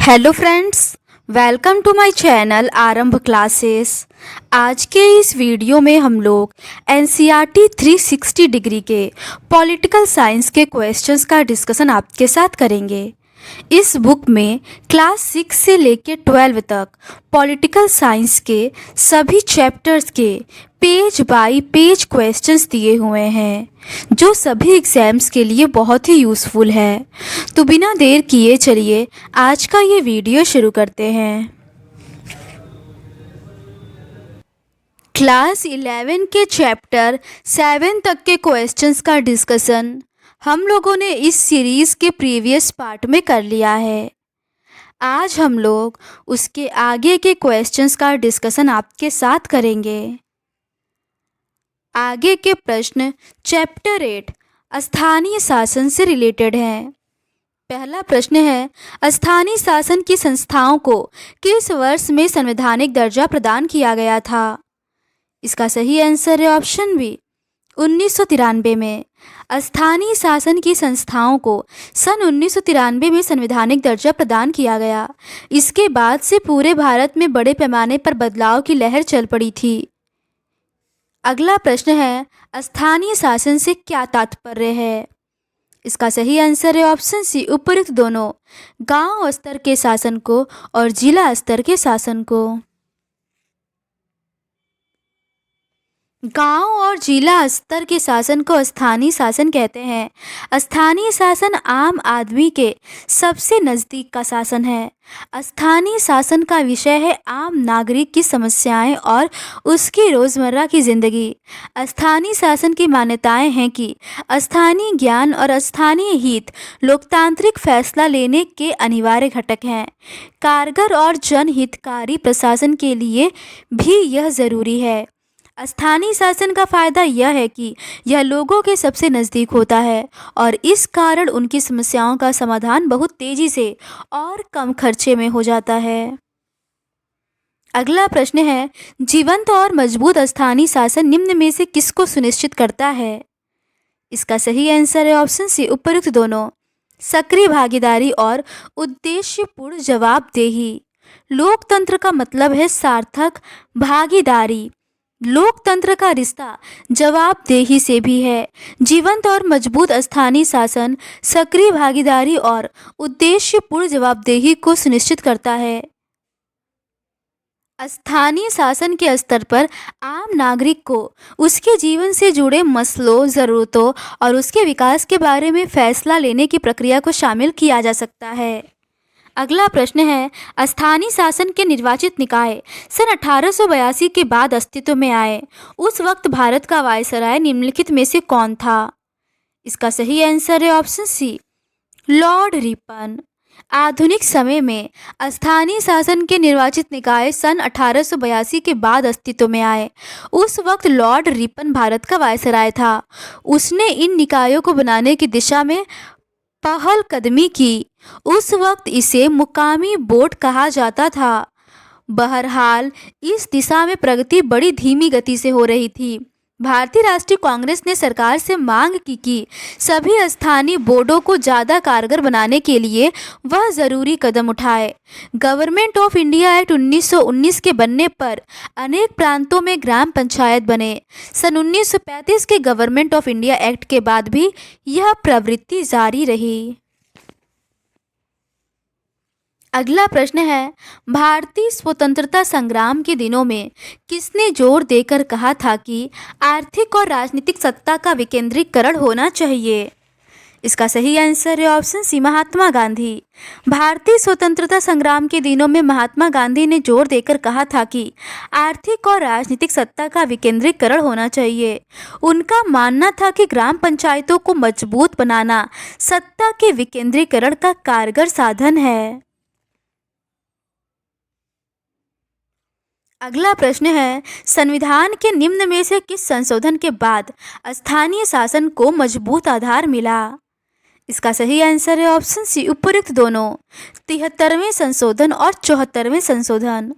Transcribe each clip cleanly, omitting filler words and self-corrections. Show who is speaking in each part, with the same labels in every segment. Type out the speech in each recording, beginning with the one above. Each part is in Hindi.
Speaker 1: Hello friends, welcome to my channel Aarambh classes. आज के इस वीडियो में हम लोग एनसीईआरटी 360 डिग्री के पॉलिटिकल साइंस के क्वेश्चंस का डिस्कशन आपके साथ करेंगे। इस बुक में क्लास 6 से लेकर 12 तक पॉलिटिकल साइंस के सभी चैप्टर्स के पेज बाय पेज क्वेश्चंस दिए हुए हैं, जो सभी एग्जाम्स के लिए बहुत ही यूज़फुल है। तो बिना देर किए चलिए आज का ये वीडियो शुरू करते हैं। क्लास 11 के चैप्टर 7 तक के क्वेश्चंस का डिस्कशन हम लोगों ने इस सीरीज़ के प्रीवियस पार्ट में कर लिया है। आज हम लोग उसके आगे के क्वेश्चंस का डिस्कशन आपके साथ करेंगे। आगे के प्रश्न चैप्टर 8 स्थानीय शासन से रिलेटेड हैं। पहला प्रश्न है, स्थानीय शासन की संस्थाओं को किस वर्ष में संवैधानिक दर्जा प्रदान किया गया था? इसका सही आंसर है ऑप्शन बी, 1993 में। स्थानीय शासन की संस्थाओं को सन 1993 में संवैधानिक दर्जा प्रदान किया गया। इसके बाद से पूरे भारत में बड़े पैमाने पर बदलाव की लहर चल पड़ी थी। अगला प्रश्न है, स्थानीय शासन से क्या तात्पर्य है? इसका सही आंसर है ऑप्शन सी, उपरोक्त दोनों, गांव स्तर के शासन को और जिला स्तर के शासन को। गांव और जिला स्तर के शासन को स्थानीय शासन कहते हैं। स्थानीय शासन आम आदमी के सबसे नज़दीक का शासन है। स्थानीय शासन का विषय है आम नागरिक की समस्याएं और उसकी रोज़मर्रा की ज़िंदगी। स्थानीय शासन की मान्यताएं हैं कि स्थानीय ज्ञान और स्थानीय हित लोकतांत्रिक फैसला लेने के अनिवार्य घटक हैं। कारगर और जनहितकारी प्रशासन के लिए भी यह ज़रूरी है। स्थानीय शासन का फ़ायदा यह है कि यह लोगों के सबसे नज़दीक होता है और इस कारण उनकी समस्याओं का समाधान बहुत तेज़ी से और कम खर्चे में हो जाता है। अगला प्रश्न है, जीवंत और मजबूत स्थानीय शासन निम्न में से किसको सुनिश्चित करता है? इसका सही आंसर है ऑप्शन सी, उपरोक्त दोनों, सक्रिय भागीदारी और उद्देश्यपूर्ण जवाबदेही। लोकतंत्र का मतलब है सार्थक भागीदारी। लोकतंत्र का रिश्ता जवाबदेही से भी है। जीवंत और मजबूत स्थानीय शासन सक्रिय भागीदारी और उद्देश्यपूर्ण जवाबदेही को सुनिश्चित करता है। स्थानीय शासन के स्तर पर आम नागरिक को उसके जीवन से जुड़े मसलों, ज़रूरतों और उसके विकास के बारे में फैसला लेने की प्रक्रिया को शामिल किया जा सकता है। अगला प्रश्न है, स्थानीय शासन के निर्वाचित निकाय सन 1882 के बाद अस्तित्व में आए। उस वक्त भारत का वायसराय निम्नलिखित में से कौन था? इसका सही आंसर है ऑप्शन सी, लॉर्ड रिपन। आधुनिक समय में स्थानीय शासन के निर्वाचित निकाय सन 1882 के बाद अस्तित्व में आए। उस वक्त लॉर्ड रिपन भारत का वायसराय था। उसने इन निकायों को बनाने की दिशा में पहल कदमी की। उस वक्त इसे मुकामी बोर्ड कहा जाता था। बहरहाल इस दिशा में प्रगति बड़ी धीमी गति से हो रही थी। भारतीय राष्ट्रीय कांग्रेस ने सरकार से मांग की कि सभी स्थानीय बोर्डों को ज़्यादा कारगर बनाने के लिए वह ज़रूरी कदम उठाए। गवर्नमेंट ऑफ इंडिया एक्ट 1919 के बनने पर अनेक प्रांतों में ग्राम पंचायत बने। सन 1935 के गवर्नमेंट ऑफ इंडिया एक्ट के बाद भी यह प्रवृत्ति जारी रही। अगला प्रश्न है, भारतीय स्वतंत्रता संग्राम के दिनों में किसने जोर देकर कहा था कि आर्थिक और राजनीतिक सत्ता का विकेंद्रीकरण होना चाहिए? इसका सही आंसर है ऑप्शन सी, महात्मा गांधी। भारतीय स्वतंत्रता संग्राम के दिनों में महात्मा गांधी ने जोर देकर कहा था कि आर्थिक और राजनीतिक सत्ता का विकेंद्रीकरण होना चाहिए। उनका मानना था कि ग्राम पंचायतों को मजबूत बनाना सत्ता के विकेंद्रीकरण का कारगर साधन है। अगला प्रश्न है, संविधान के निम्न में से किस संशोधन के बाद स्थानीय शासन को मजबूत आधार मिला? इसका सही आंसर है ऑप्शन सी, उपरोक्त दोनों, 73वें संशोधन और 74वें संशोधन।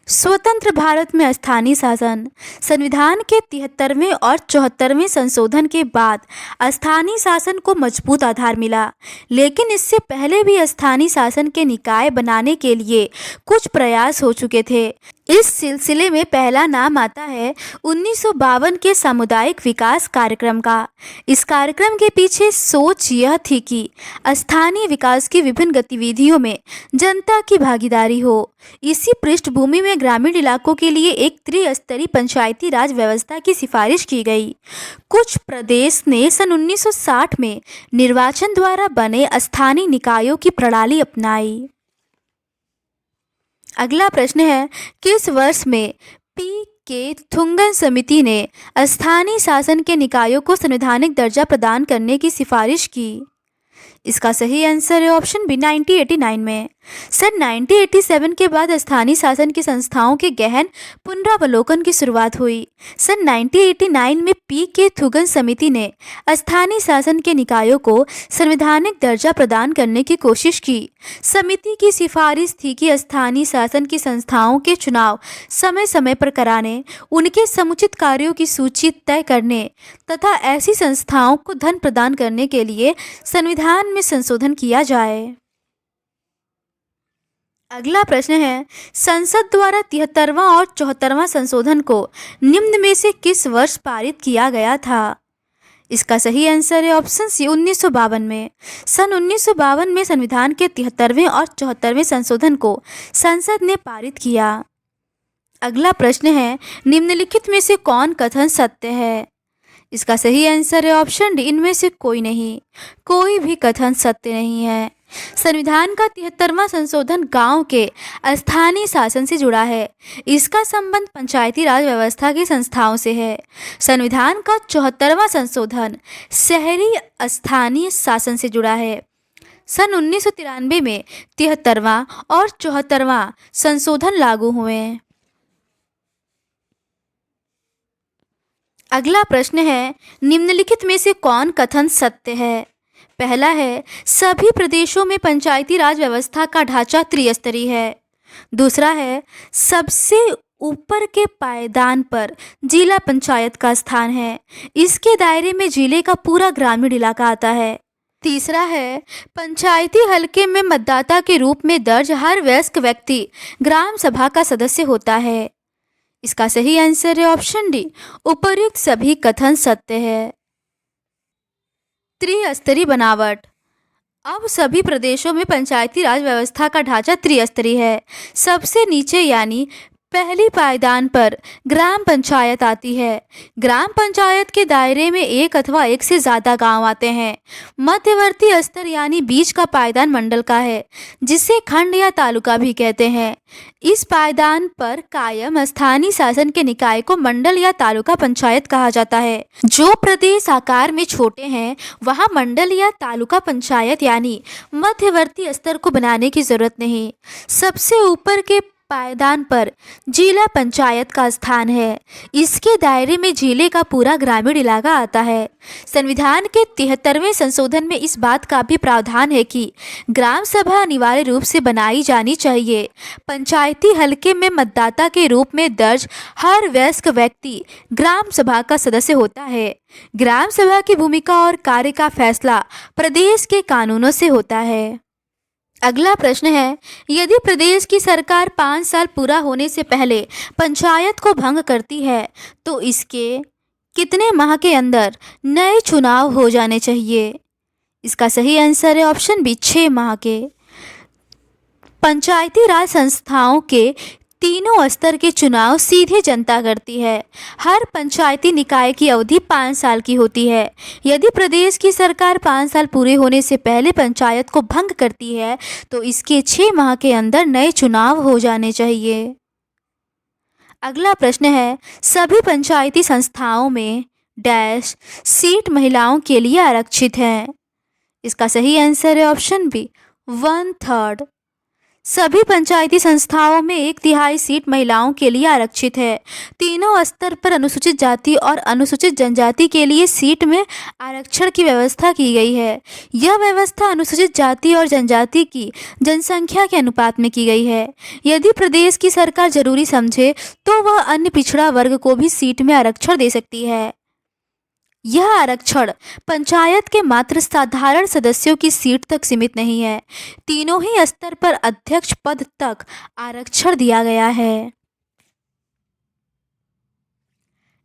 Speaker 1: स्वतंत्र भारत में स्थानीय शासन। संविधान के 73वें और 74वें संशोधन के बाद स्थानीय शासन को मजबूत आधार मिला, लेकिन इससे पहले भी स्थानीय शासन के निकाय बनाने के लिए कुछ प्रयास हो चुके थे। इस सिलसिले में पहला नाम आता है 1952 के सामुदायिक विकास कार्यक्रम का। इस कार्यक्रम के पीछे सोच यह थी कि स्थानीय विकास की विभिन्न गतिविधियों में जनता की भागीदारी हो। इसी पृष्ठभूमि में ग्रामीण इलाकों के लिए एक त्रिस्तरीय पंचायती राज व्यवस्था की सिफारिश की गई। कुछ प्रदेश ने सन 1960 में निर्वाचन द्वारा बने स्थानीय निकायों की प्रणाली अपनाई। अगला प्रश्न है, किस वर्ष में पी.के. थुंगन समिति ने स्थानीय शासन के निकायों को संवैधानिक दर्जा प्रदान करने की सिफारिश की? इसका सही आंसर है ऑप्शन बी 1989 में। सन 1987 के बाद स्थानीय शासन की संस्थाओं के गहन पुनरावलोकन की शुरुआत हुई। सन 1989 में पी.के. थुगन समिति ने स्थानीय शासन के निकायों को संवैधानिक दर्जा प्रदान करने की कोशिश की। समिति की सिफारिश थी कि स्थानीय शासन की संस्थाओं के चुनाव समय समय पर कराने, उनके समुचित कार्यों की सूची तय करने तथा ऐसी संस्थाओं को धन प्रदान करने के लिए संविधान में संशोधन किया जाए। अगला प्रश्न है, संसद द्वारा 73वां और 74वां संशोधन को निम्न में से किस वर्ष पारित किया गया था? इसका सही आंसर है ऑप्शन सी 1952 में। सन 1952 में संविधान के 73वें और 74वें संशोधन को संसद ने पारित किया। अगला प्रश्न है, निम्नलिखित में से कौन कथन सत्य है? इसका सही आंसर है ऑप्शन डी इनमें से कोई नहीं। कोई भी कथन सत्य नहीं है। संविधान का 73वां संशोधन गांव के स्थानीय शासन से जुड़ा है। इसका संबंध पंचायती राज व्यवस्था की संस्थाओं से है। संविधान का 74वां संशोधन शहरी स्थानीय शासन से जुड़ा है। सन 1993 में 73वां और 74वां संशोधन लागू हुए। अगला प्रश्न है, निम्नलिखित में से कौन कथन सत्य है? पहला है, सभी प्रदेशों में पंचायती राज व्यवस्था का ढांचा त्रिस्तरीय है। दूसरा है, सबसे ऊपर के पायदान पर जिला पंचायत का स्थान है। इसके दायरे में जिले का पूरा ग्रामीण इलाका आता है। तीसरा है, पंचायती हलके में मतदाता के रूप में दर्ज हर वयस्क व्यक्ति ग्राम सभा का सदस्य होता है। इसका सही आंसर है ऑप्शन डी, उपर्युक्त सभी कथन सत्य है। त्रिस्तरीय बनावट। अब सभी प्रदेशों में पंचायती राज व्यवस्था का ढांचा त्रिस्तरीय है। सबसे नीचे यानी पहली पायदान पर ग्राम पंचायत आती है। ग्राम पंचायत के दायरे में एक अथवा एक से ज़्यादा गांव आते हैं। मध्यवर्ती स्तर यानी बीच का पायदान मंडल का है, जिसे खंड या तालुका भी कहते हैं। इस पायदान पर कायम स्थानीय शासन के निकाय को मंडल या तालुका पंचायत कहा जाता है। जो प्रदेश आकार में छोटे हैं वहाँ मंडल या तालुका पंचायत यानी मध्यवर्ती स्तर को बनाने की जरूरत नहीं। सबसे ऊपर के पायदान पर जिला पंचायत का स्थान है। इसके दायरे में जिले का पूरा ग्रामीण इलाका आता है। संविधान के 73वें संशोधन में इस बात का भी प्रावधान है कि ग्राम सभा अनिवार्य रूप से बनाई जानी चाहिए। पंचायती हलके में मतदाता के रूप में दर्ज हर वयस्क व्यक्ति ग्राम सभा का सदस्य होता है। ग्राम सभा की भूमिका और कार्य का फैसला प्रदेश के कानूनों से होता है। अगला प्रश्न है, यदि प्रदेश की सरकार 5 साल पूरा होने से पहले पंचायत को भंग करती है तो इसके कितने माह के अंदर नए चुनाव हो जाने चाहिए? इसका सही आंसर है ऑप्शन बी 6 माह के। पंचायती राज संस्थाओं के तीनों स्तर के चुनाव सीधे जनता करती है। हर पंचायती निकाय की अवधि 5 साल की होती है। यदि प्रदेश की सरकार 5 साल पूरे होने से पहले पंचायत को भंग करती है तो इसके 6 माह के अंदर नए चुनाव हो जाने चाहिए। अगला प्रश्न है, सभी पंचायती संस्थाओं में डैश सीट महिलाओं के लिए आरक्षित है। इसका सही आंसर है ऑप्शन बी 1/3। सभी पंचायती संस्थाओं में 1/3 सीट महिलाओं के लिए आरक्षित है। तीनों स्तर पर अनुसूचित जाति और अनुसूचित जनजाति के लिए सीट में आरक्षण की व्यवस्था की गई है। यह व्यवस्था अनुसूचित जाति और जनजाति की जनसंख्या के अनुपात में की गई है। यदि प्रदेश की सरकार जरूरी समझे तो वह अन्य पिछड़ा वर्ग को भी सीट में आरक्षण दे सकती है। यह आरक्षण पंचायत के मात्र साधारण सदस्यों की सीट तक सीमित नहीं है। तीनों ही स्तर पर अध्यक्ष पद तक आरक्षण दिया गया है।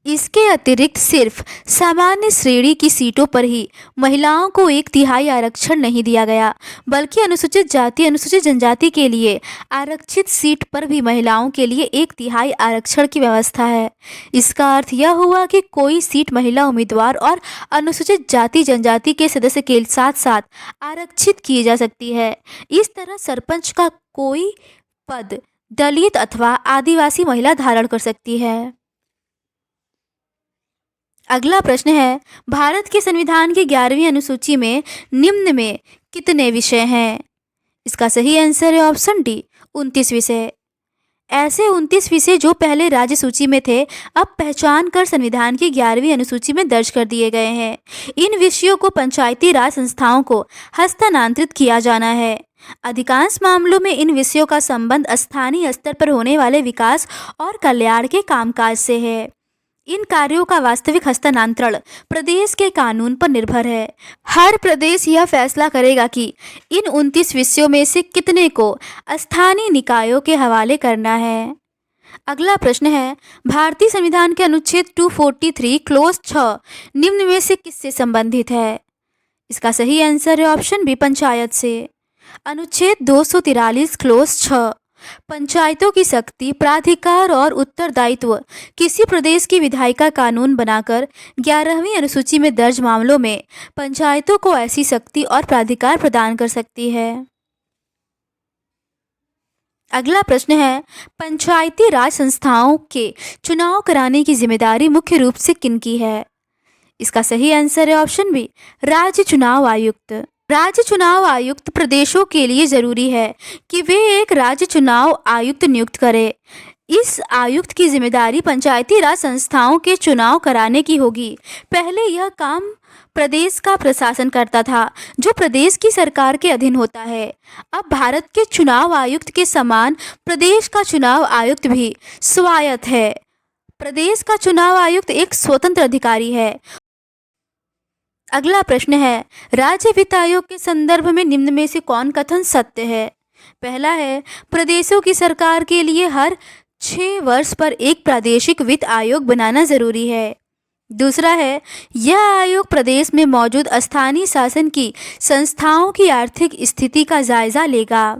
Speaker 1: इसके अतिरिक्त सिर्फ सामान्य श्रेणी की सीटों पर ही महिलाओं को 1/3 आरक्षण नहीं दिया गया, बल्कि अनुसूचित जाति अनुसूचित जनजाति के लिए आरक्षित सीट पर भी महिलाओं के लिए 1/3 आरक्षण की व्यवस्था है। इसका अर्थ यह हुआ कि कोई सीट महिला उम्मीदवार और अनुसूचित जाति जनजाति के सदस्य के साथ साथ आरक्षित की जा सकती है। इस तरह सरपंच का कोई पद दलित अथवा आदिवासी महिला धारण कर सकती है। अगला प्रश्न है, भारत के संविधान की 11वीं अनुसूची में निम्न में कितने विषय हैं? इसका सही आंसर है ऑप्शन डी, 29 विषय। ऐसे 29 विषय जो पहले राज्य सूची में थे, अब पहचान कर संविधान की 11वीं अनुसूची में दर्ज कर दिए गए हैं। इन विषयों को पंचायती राज संस्थाओं को हस्तांतरित किया जाना है। अधिकांश मामलों में इन विषयों का संबंध स्थानीय स्तर पर होने वाले विकास और कल्याण के कामकाज से है। इन कार्यों का वास्तविक हस्तांतरण प्रदेश के कानून पर निर्भर है। हर प्रदेश यह फैसला करेगा कि इन 29 विषयों में से कितने को स्थानीय निकायों के हवाले करना है। अगला प्रश्न है, भारतीय संविधान के अनुच्छेद 243 क्लोज 6 निम्न में से किससे संबंधित है? इसका सही आंसर है ऑप्शन बी, पंचायत से। अनुच्छेद 243 क्लोज 6 पंचायतों की शक्ति, प्राधिकार और उत्तरदायित्व किसी प्रदेश की विधायिका कानून बनाकर 11वीं अनुसूची में दर्ज मामलों में पंचायतों को ऐसी शक्ति और प्राधिकार प्रदान कर सकती है। अगला प्रश्न है, पंचायती राज संस्थाओं के चुनाव कराने की जिम्मेदारी मुख्य रूप से किनकी है? इसका सही आंसर है ऑप्शन बी, राज्य चुनाव आयुक्त। राज्य चुनाव आयुक्त प्रदेशों के लिए जरूरी है कि वे एक राज्य चुनाव आयुक्त नियुक्त करें। इस आयुक्त की जिम्मेदारी पंचायती राज संस्थाओं के चुनाव कराने की होगी। पहले यह काम प्रदेश का प्रशासन करता था, जो प्रदेश की सरकार के अधीन होता है। अब भारत के चुनाव आयुक्त के समान प्रदेश का चुनाव आयुक्त भी स्वायत्त है। प्रदेश का चुनाव आयुक्त एक स्वतंत्र अधिकारी है। अगला प्रश्न है, राज्य वित्त आयोग के संदर्भ में निम्न में से कौन कथन सत्य है? पहला है, प्रदेशों की सरकार के लिए हर 6 वर्ष पर एक प्रादेशिक वित्त आयोग बनाना जरूरी है। दूसरा है, यह आयोग प्रदेश में मौजूद स्थानीय शासन की संस्थाओं की आर्थिक स्थिति का जायजा लेगा।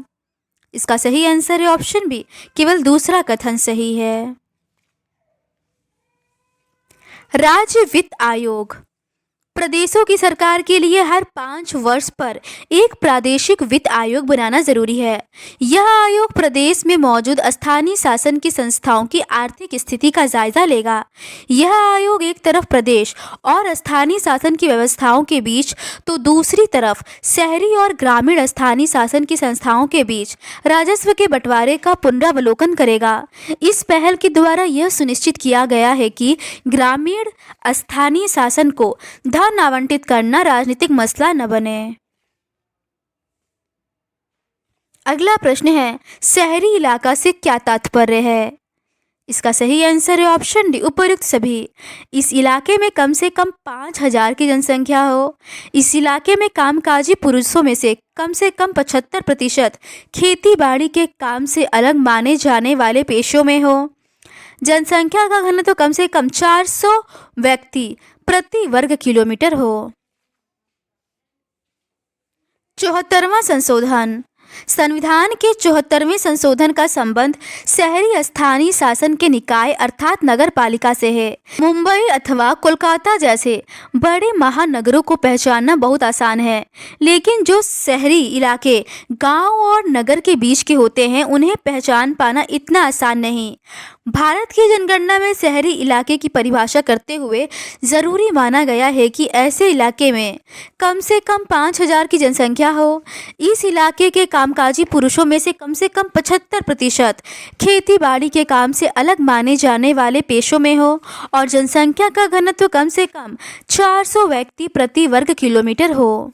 Speaker 1: इसका सही आंसर है ऑप्शन बी, केवल दूसरा कथन सही है। राज्य वित्त आयोग प्रदेशों की सरकार के लिए हर 5 वर्ष पर एक प्रादेशिक वित्त आयोग बनाना जरूरी है। यह आयोग प्रदेश में मौजूद स्थानीय शासन की संस्थाओं की आर्थिक स्थिति का जायजा लेगा। यह आयोग एक तरफ प्रदेश और स्थानीय शासन की व्यवस्थाओं के बीच तो दूसरी तरफ शहरी और ग्रामीण स्थानीय शासन की संस्थाओं के बीच राजस्व के बंटवारे का पुनरावलोकन करेगा। इस पहल के द्वारा यह सुनिश्चित किया गया है कि ग्रामीण स्थानीय शासन को धन आवंटित करना राजनीतिक मसला न बने। अगला प्रश्न है, शहरी इलाका से क्या तात्पर्य है? इसका सही आंसर है ऑप्शन डी, उपर्युक्त सभी। इस इलाके में कम से कम 5000 की जनसंख्या हो। इस इलाके में कामकाजी पुरुषों में से कम 75% खेती बाड़ी के काम से अलग माने जाने वाले पेशों में हो। जनसंख्या का घनत्व कम से कम 400 व्यक्ति प्रति वर्ग किलोमीटर हो। 74वां संशोधन। संविधान के 74वें संशोधन का संबंध शहरी स्थानीय शासन के निकाय अर्थात नगर पालिका से है। मुंबई अथवा कोलकाता जैसे बड़े महानगरों को पहचानना बहुत आसान है, लेकिन जो शहरी इलाके गांव और नगर के बीच के होते हैं उन्हें पहचान पाना इतना आसान नहीं। भारत की जनगणना में शहरी इलाके की परिभाषा करते हुए ज़रूरी माना गया है कि ऐसे इलाके में कम से कम 5000 की जनसंख्या हो। इस इलाके के कामकाजी पुरुषों में से कम 75% खेती बाड़ी के काम से अलग माने जाने वाले पेशों में हो और जनसंख्या का घनत्व कम से कम 400 व्यक्ति प्रति वर्ग किलोमीटर हो।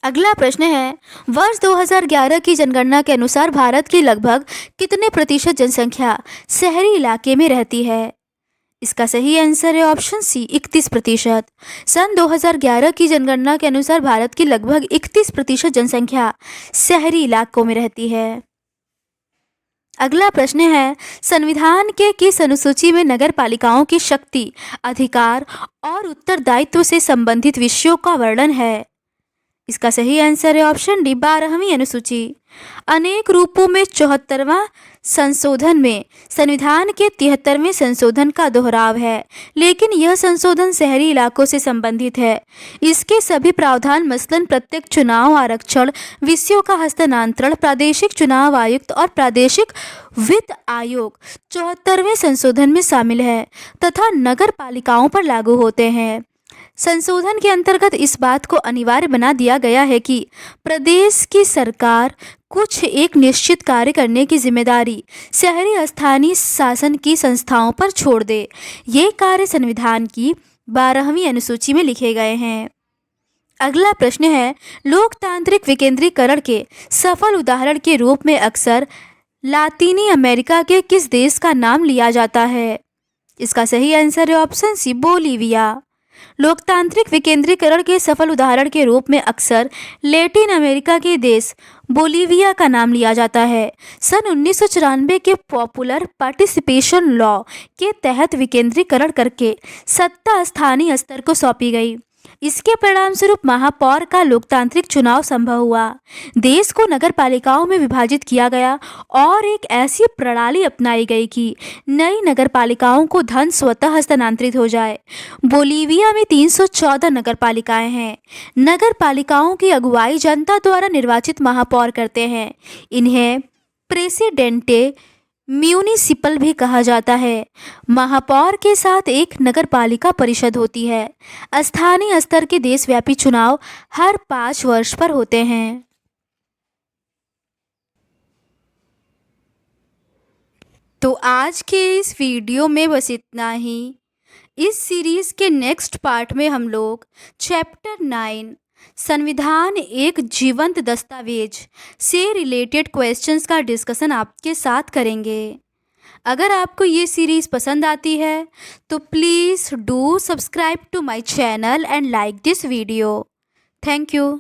Speaker 1: अगला प्रश्न है, वर्ष 2011 की जनगणना के अनुसार भारत की लगभग कितने प्रतिशत जनसंख्या शहरी इलाके में रहती है? इसका सही आंसर है ऑप्शन सी 31%। सन 2011 की जनगणना के अनुसार भारत की लगभग 31% जनसंख्या शहरी इलाकों में रहती है। अगला प्रश्न है, संविधान के किस अनुसूची में नगर पालिकाओं की शक्ति, अधिकार और उत्तरदायित्व से संबंधित विषयों का वर्णन है? इसका सही आंसर है ऑप्शन डी 12वीं अनुसूची। अनेक रूपों में 74वां संशोधन में संविधान के 73वें संशोधन का दोहराव है, लेकिन यह संशोधन शहरी इलाकों से संबंधित है। इसके सभी प्रावधान मसलन प्रत्येक चुनाव आरक्षण, विषयों का हस्तांतरण, प्रादेशिक चुनाव आयुक्त और प्रादेशिक वित्त आयोग 74वें संशोधन में शामिल है तथा नगर पालिकाओं पर लागू होते हैं। संशोधन के अंतर्गत इस बात को अनिवार्य बना दिया गया है कि प्रदेश की सरकार कुछ एक निश्चित कार्य करने की जिम्मेदारी शहरी स्थानीय शासन की संस्थाओं पर छोड़ दे। ये कार्य संविधान की 12वीं अनुसूची में लिखे गए हैं। अगला प्रश्न है, लोकतांत्रिक विकेंद्रीकरण के सफल उदाहरण के रूप में अक्सर लातीनी अमेरिका के किस देश का नाम लिया जाता है? इसका सही आंसर है ऑप्शन सी बोलीविया। लोकतांत्रिक विकेंद्रीकरण के सफल उदाहरण के रूप में अक्सर लैटिन अमेरिका के देश बोलीविया का नाम लिया जाता है। सन 1994 के पॉपुलर पार्टिसिपेशन लॉ के तहत विकेंद्रीकरण करके सत्ता स्थानीय स्तर को सौंपी गई। इसके परिणाम स्वरूप महापौर का लोकतांत्रिक चुनाव संभव हुआ। देश को नगर पालिकाओं में विभाजित किया गया और एक ऐसी प्रणाली अपनाई गई कि नई नगर पालिकाओं को धन स्वतः हस्तांतरित हो जाए। बोलीविया में 314 नगर पालिकाएं हैं। नगर पालिकाओं की अगुवाई जनता द्वारा निर्वाचित महापौर करते हैं। इन्हें प्रेसिडेंटे म्यूनिसिपल भी कहा जाता है। महापौर के साथ एक नगरपालिका परिषद होती है। स्थानीय स्तर के देशव्यापी चुनाव हर 5 वर्ष पर होते हैं। तो आज के इस वीडियो में बस इतना ही। इस सीरीज के नेक्स्ट पार्ट में हम लोग चैप्टर 9 संविधान एक जीवंत दस्तावेज से रिलेटेड क्वेश्चंस का डिस्कशन आपके साथ करेंगे। अगर आपको ये सीरीज़ पसंद आती है तो please do subscribe to my channel and like this video. Thank you.